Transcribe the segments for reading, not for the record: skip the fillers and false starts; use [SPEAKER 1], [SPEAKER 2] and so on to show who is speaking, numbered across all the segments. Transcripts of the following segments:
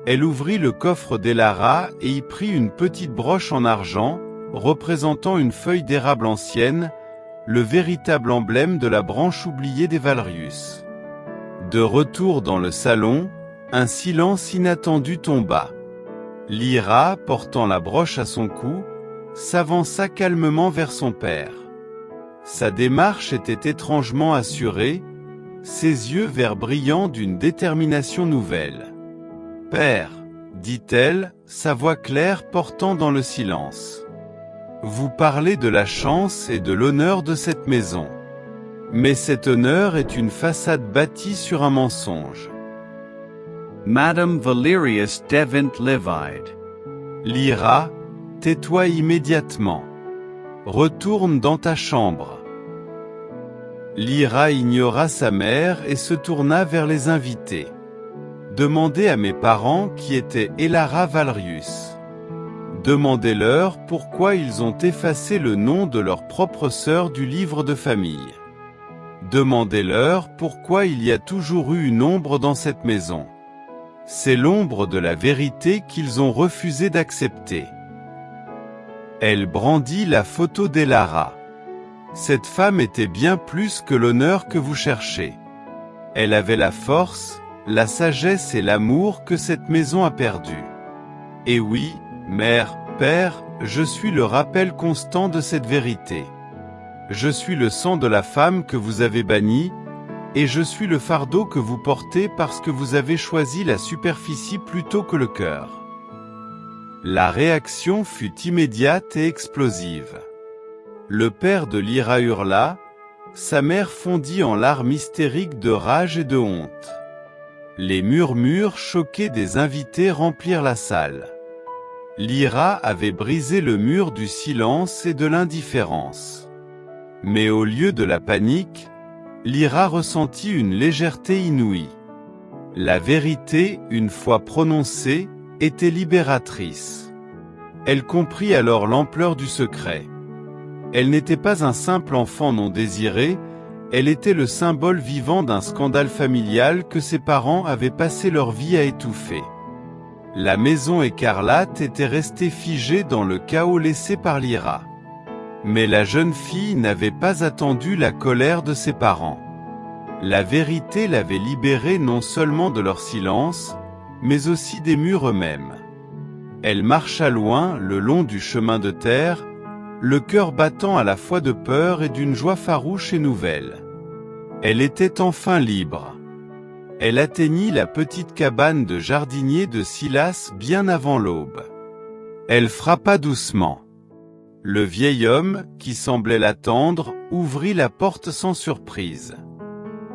[SPEAKER 1] Elle ouvrit le coffre d'Elara et y prit une petite broche en argent, représentant une feuille d'érable ancienne, le véritable emblème de la branche oubliée des Valrius. De retour dans le salon, un silence inattendu tomba. Lyra, portant la broche à son cou, s'avança calmement vers son père. Sa démarche était étrangement assurée, ses yeux verts brillants d'une détermination nouvelle. « Père, dit-elle, sa voix claire portant dans le silence. Vous parlez de la chance et de l'honneur de cette maison. Mais cet honneur est une façade bâtie sur un mensonge. »
[SPEAKER 2] Madame Valerius devint livide.
[SPEAKER 1] Lyra, tais-toi immédiatement. Retourne dans ta chambre. Lyra ignora sa mère et se tourna vers les invités. Demandez à mes parents qui était Elara Valrius. Demandez-leur pourquoi ils ont effacé le nom de leur propre sœur du livre de famille. Demandez-leur pourquoi il y a toujours eu une ombre dans cette maison. C'est l'ombre de la vérité qu'ils ont refusé d'accepter. Elle brandit la photo d'Elara. Cette femme était bien plus que l'honneur que vous cherchez. Elle avait la force, la sagesse et l'amour que cette maison a perdu. Et oui, mère, père, je suis le rappel constant de cette vérité. Je suis le sang de la femme que vous avez bannie, et je suis le fardeau que vous portez parce que vous avez choisi la superficie plutôt que le cœur. La réaction fut immédiate et explosive. Le père de Lyra hurla, sa mère fondit en larmes hystériques de rage et de honte. Les murmures choqués des invités remplirent la salle. Lyra avait brisé le mur du silence et de l'indifférence. Mais au lieu de la panique, Lyra ressentit une légèreté inouïe. La vérité, une fois prononcée, était libératrice. Elle comprit alors l'ampleur du secret. Elle n'était pas un simple enfant non désiré, elle était le symbole vivant d'un scandale familial que ses parents avaient passé leur vie à étouffer. La maison écarlate était restée figée dans le chaos laissé par Lyra. Mais la jeune fille n'avait pas attendu la colère de ses parents. La vérité l'avait libérée non seulement de leur silence, mais aussi des murs eux-mêmes. Elle marcha loin le long du chemin de terre, le cœur battant à la fois de peur et d'une joie farouche et nouvelle. Elle était enfin libre. Elle atteignit la petite cabane de jardinier de Silas bien avant l'aube. Elle frappa doucement. Le vieil homme, qui semblait l'attendre, ouvrit la porte sans surprise.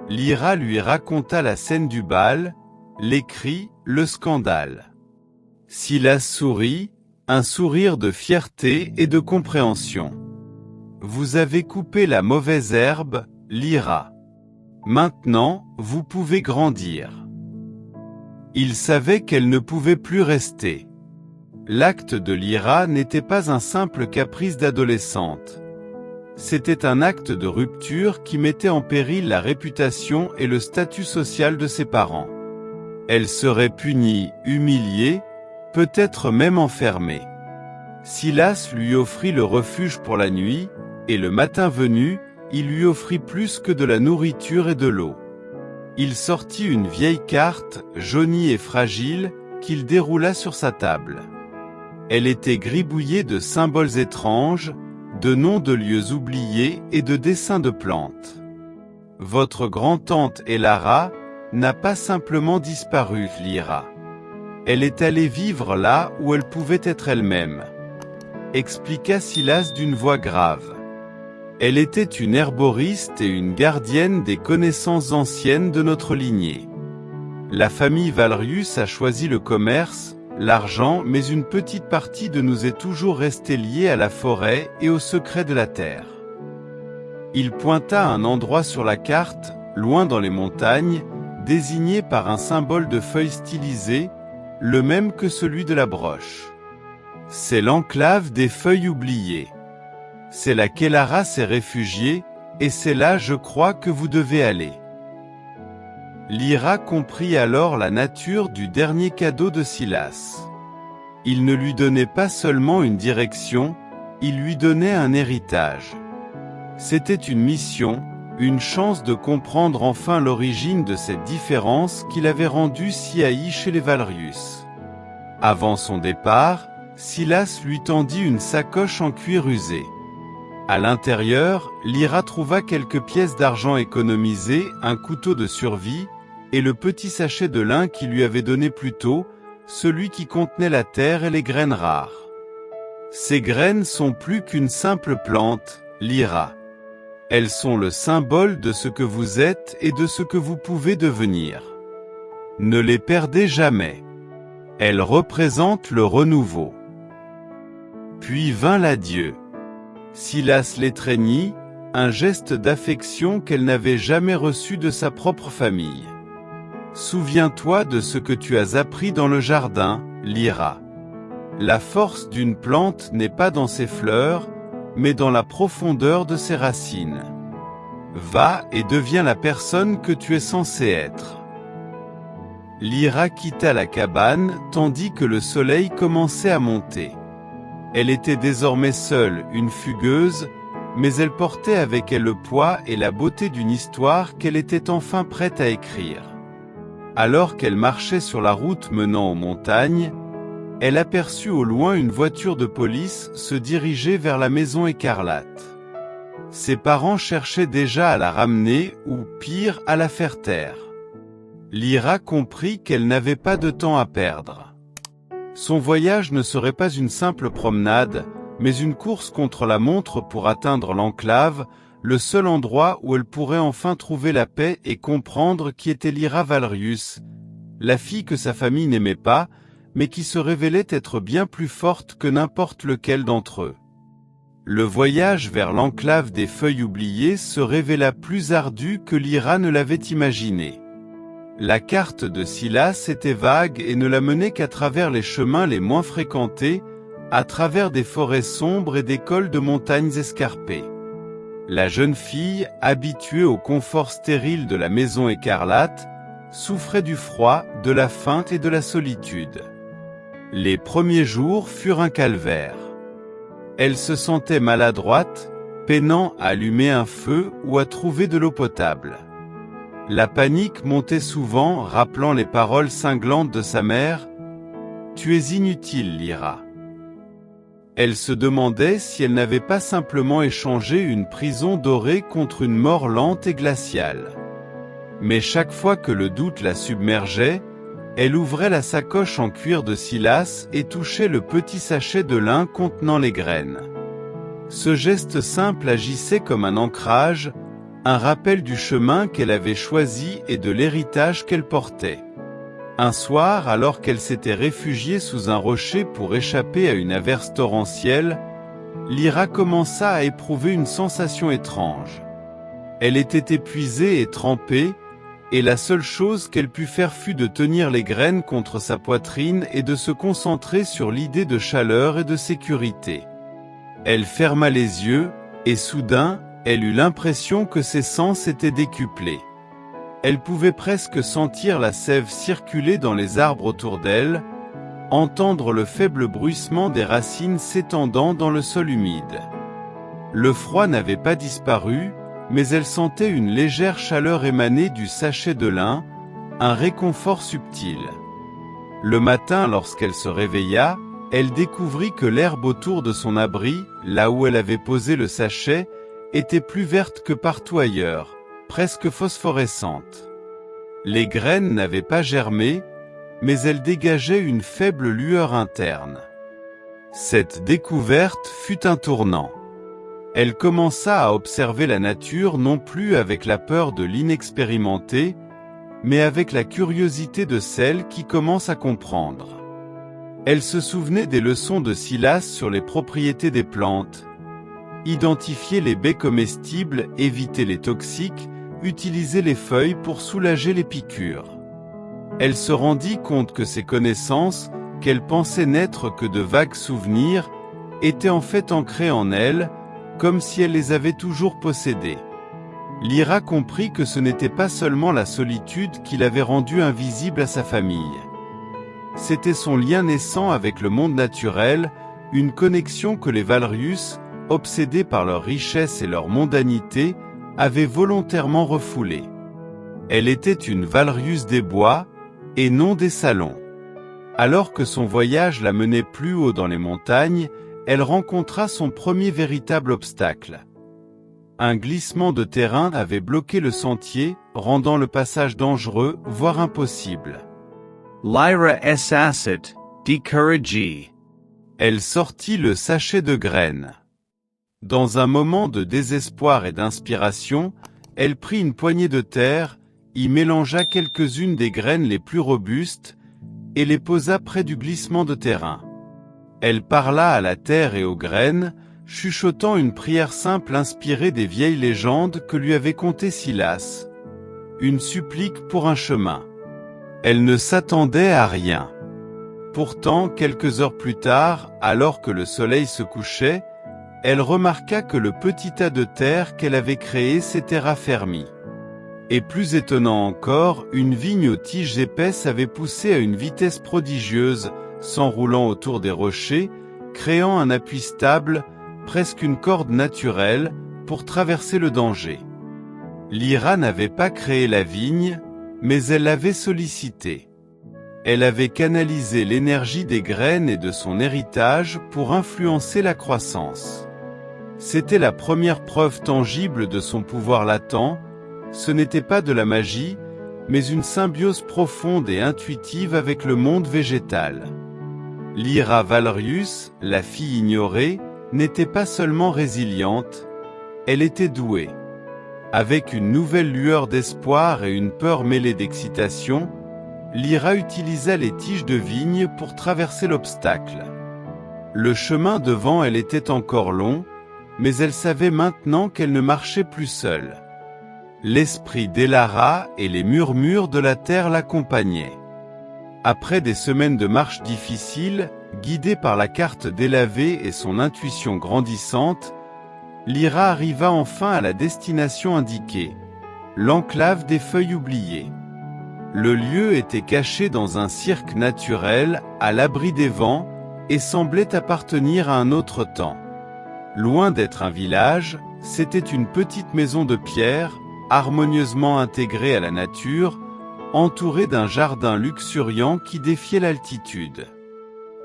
[SPEAKER 1] Lyra lui raconta la scène du bal, les cris, le scandale. Silas sourit, un sourire de fierté et de compréhension. « Vous avez coupé la mauvaise herbe, Lyra. Maintenant, vous pouvez grandir. » Il savait qu'elle ne pouvait plus rester. L'acte de Lyra n'était pas un simple caprice d'adolescente. C'était un acte de rupture qui mettait en péril la réputation et le statut social de ses parents. Elle serait punie, humiliée, peut-être même enfermée. Silas lui offrit le refuge pour la nuit, et le matin venu, il lui offrit plus que de la nourriture et de l'eau. Il sortit une vieille carte, jaunie et fragile, qu'il déroula sur sa table. Elle était gribouillée de symboles étranges, de noms de lieux oubliés et de dessins de plantes. Votre grand-tante Elara n'a pas simplement disparu, Lyra. Elle est allée vivre là où elle pouvait être elle-même, expliqua Silas d'une voix grave. Elle était une herboriste et une gardienne des connaissances anciennes de notre lignée. La famille Valrius a choisi le commerce, l'argent, mais une petite partie de nous est toujours restée liée à la forêt et aux secrets de la terre. Il pointa un endroit sur la carte, loin dans les montagnes, désigné par un symbole de feuilles stylisées, le même que celui de la broche. C'est l'enclave des feuilles oubliées. C'est là qu'Elara s'est réfugiée, et c'est là, je crois, que vous devez aller. Lyra comprit alors la nature du dernier cadeau de Silas. Il ne lui donnait pas seulement une direction, il lui donnait un héritage. C'était une mission, une chance de comprendre enfin l'origine de cette différence qui l'avait rendu si haï chez les Valrius. Avant son départ, Silas lui tendit une sacoche en cuir usé. À l'intérieur, Lyra trouva quelques pièces d'argent économisées, un couteau de survie, et le petit sachet de lin qu'il lui avait donné plus tôt, celui qui contenait la terre et les graines rares. Ces graines sont plus qu'une simple plante, Lyra. Elles sont le symbole de ce que vous êtes et de ce que vous pouvez devenir. Ne les perdez jamais. Elles représentent le renouveau. Puis vint l'adieu. Silas l'étreignit, un geste d'affection qu'elle n'avait jamais reçu de sa propre famille. Souviens-toi de ce que tu as appris dans le jardin, Lyra. La force d'une plante n'est pas dans ses fleurs, mais dans la profondeur de ses racines. Va et deviens la personne que tu es censé être. Lyra quitta la cabane tandis que le soleil commençait à monter. Elle était désormais seule, une fugueuse, mais elle portait avec elle le poids et la beauté d'une histoire qu'elle était enfin prête à écrire. Alors qu'elle marchait sur la route menant aux montagnes, elle aperçut au loin une voiture de police se diriger vers la maison écarlate. Ses parents cherchaient déjà à la ramener, ou pire, à la faire taire. Lyra comprit qu'elle n'avait pas de temps à perdre. Son voyage ne serait pas une simple promenade, mais une course contre la montre pour atteindre l'enclave, le seul endroit où elle pourrait enfin trouver la paix et comprendre qui était Lyra Valrius, la fille que sa famille n'aimait pas, mais qui se révélait être bien plus forte que n'importe lequel d'entre eux. Le voyage vers l'enclave des feuilles oubliées se révéla plus ardu que Lyra ne l'avait imaginé. La carte de Silas était vague et ne la menait qu'à travers les chemins les moins fréquentés, à travers des forêts sombres et des cols de montagnes escarpées. La jeune fille, habituée au confort stérile de la maison écarlate, souffrait du froid, de la faim et de la solitude. Les premiers jours furent un calvaire. Elle se sentait maladroite, peinant à allumer un feu ou à trouver de l'eau potable. La panique montait souvent, rappelant les paroles cinglantes de sa mère « Tu es inutile, Lyra ». Elle se demandait si elle n'avait pas simplement échangé une prison dorée contre une mort lente et glaciale. Mais chaque fois que le doute la submergeait, elle ouvrait la sacoche en cuir de Silas et touchait le petit sachet de lin contenant les graines. Ce geste simple agissait comme un ancrage, un rappel du chemin qu'elle avait choisi et de l'héritage qu'elle portait. Un soir, alors qu'elle s'était réfugiée sous un rocher pour échapper à une averse torrentielle, Lyra commença à éprouver une sensation étrange. Elle était épuisée et trempée, et la seule chose qu'elle put faire fut de tenir les graines contre sa poitrine et de se concentrer sur l'idée de chaleur et de sécurité. Elle ferma les yeux, et soudain, elle eut l'impression que ses sens étaient décuplés. Elle pouvait presque sentir la sève circuler dans les arbres autour d'elle, entendre le faible bruissement des racines s'étendant dans le sol humide. Le froid n'avait pas disparu, mais elle sentait une légère chaleur émaner du sachet de lin, un réconfort subtil. Le matin, lorsqu'elle se réveilla, elle découvrit que l'herbe autour de son abri, là où elle avait posé le sachet, était plus verte que partout ailleurs, presque phosphorescente. Les graines n'avaient pas germé, mais elles dégageaient une faible lueur interne. Cette découverte fut un tournant. Elle commença à observer la nature non plus avec la peur de l'inexpérimenté, mais avec la curiosité de celle qui commence à comprendre. Elle se souvenait des leçons de Silas sur les propriétés des plantes. Identifier les baies comestibles, éviter les toxiques, utiliser les feuilles pour soulager les piqûres. Elle se rendit compte que ces connaissances, qu'elle pensait n'être que de vagues souvenirs, étaient en fait ancrées en elle, comme si elle les avait toujours possédées. Lyra comprit que ce n'était pas seulement la solitude qui l'avait rendu invisible à sa famille. C'était son lien naissant avec le monde naturel, une connexion que les Valrius, obsédés par leur richesse et leur mondanité, avaient volontairement refoulée. Elle était une Valrius des bois, et non des salons. Alors que son voyage la menait plus haut dans les montagnes, elle rencontra son premier véritable obstacle. Un glissement de terrain avait bloqué le sentier, rendant le passage dangereux, voire impossible.
[SPEAKER 2] Lyra essasset, discouragée.
[SPEAKER 1] Elle sortit le sachet de graines. Dans un moment de désespoir et d'inspiration, elle prit une poignée de terre, y mélangea quelques-unes des graines les plus robustes, et les posa près du glissement de terrain. Elle parla à la terre et aux graines, chuchotant une prière simple inspirée des vieilles légendes que lui avait contées Silas. Une supplique pour un chemin. Elle ne s'attendait à rien. Pourtant, quelques heures plus tard, alors que le soleil se couchait, elle remarqua que le petit tas de terre qu'elle avait créé s'était raffermi. Et plus étonnant encore, une vigne aux tiges épaisses avait poussé à une vitesse prodigieuse, s'enroulant autour des rochers, créant un appui stable, presque une corde naturelle, pour traverser le danger. Lyra n'avait pas créé la vigne, mais elle l'avait sollicitée. Elle avait canalisé l'énergie des graines et de son héritage pour influencer la croissance. C'était la première preuve tangible de son pouvoir latent. Ce n'était pas de la magie, mais une symbiose profonde et intuitive avec le monde végétal. Lyra Valrius, la fille ignorée, n'était pas seulement résiliente, elle était douée. Avec une nouvelle lueur d'espoir et une peur mêlée d'excitation, Lyra utilisa les tiges de vigne pour traverser l'obstacle. Le chemin devant elle était encore long, mais elle savait maintenant qu'elle ne marchait plus seule. L'esprit d'Elara et les murmures de la terre l'accompagnaient. Après des semaines de marche difficiles, guidée par la carte délavée et son intuition grandissante, Lyra arriva enfin à la destination indiquée, l'enclave des feuilles oubliées. Le lieu était caché dans un cirque naturel, à l'abri des vents, et semblait appartenir à un autre temps. Loin d'être un village, c'était une petite maison de pierre, harmonieusement intégrée à la nature, entourée d'un jardin luxuriant qui défiait l'altitude.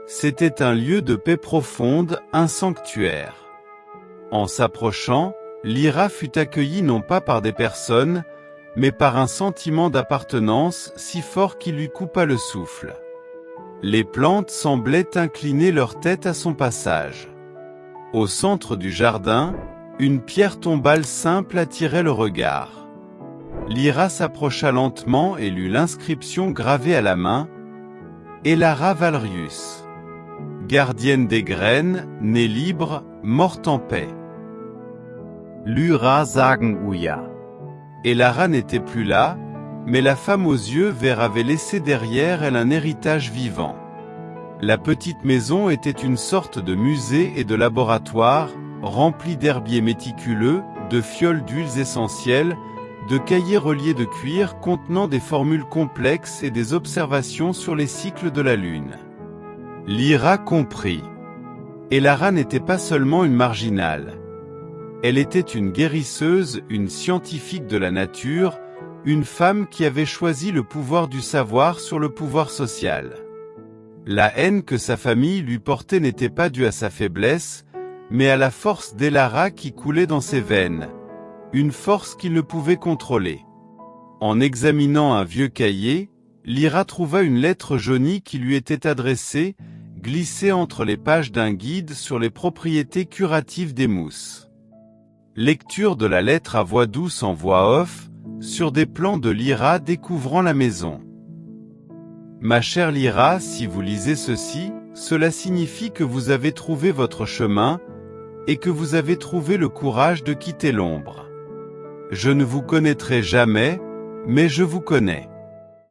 [SPEAKER 1] C'était un lieu de paix profonde, un sanctuaire. En s'approchant, Lyra fut accueillie non pas par des personnes, mais par un sentiment d'appartenance si fort qu'il lui coupa le souffle. Les plantes semblaient incliner leur tête à son passage. Au centre du jardin, une pierre tombale simple attirait le regard. Lyra s'approcha lentement et lut l'inscription gravée à la main, « Elara Valrius. Gardienne des graines, née libre, morte en paix. »
[SPEAKER 2] Lyra sagen Uya.
[SPEAKER 1] Elara n'était plus là, mais la femme aux yeux verts avait laissé derrière elle un héritage vivant. La petite maison était une sorte de musée et de laboratoire, rempli d'herbiers méticuleux, de fioles d'huiles essentielles, de cahiers reliés de cuir contenant des formules complexes et des observations sur les cycles de la Lune. Lyra comprit. Elara n'était pas seulement une marginale. Elle était une guérisseuse, une scientifique de la nature, une femme qui avait choisi le pouvoir du savoir sur le pouvoir social. La haine que sa famille lui portait n'était pas due à sa faiblesse, mais à la force d'Elara qui coulait dans ses veines, une force qu'il ne pouvait contrôler. En examinant un vieux cahier, Lyra trouva une lettre jaunie qui lui était adressée, glissée entre les pages d'un guide sur les propriétés curatives des mousses. Lecture de la lettre à voix douce en voix off, sur des plans de Lyra découvrant la maison. Ma chère Lyra, si vous lisez ceci, cela signifie que vous avez trouvé votre chemin, et que vous avez trouvé le courage de quitter l'ombre. Je ne vous connaîtrai jamais, mais je vous connais.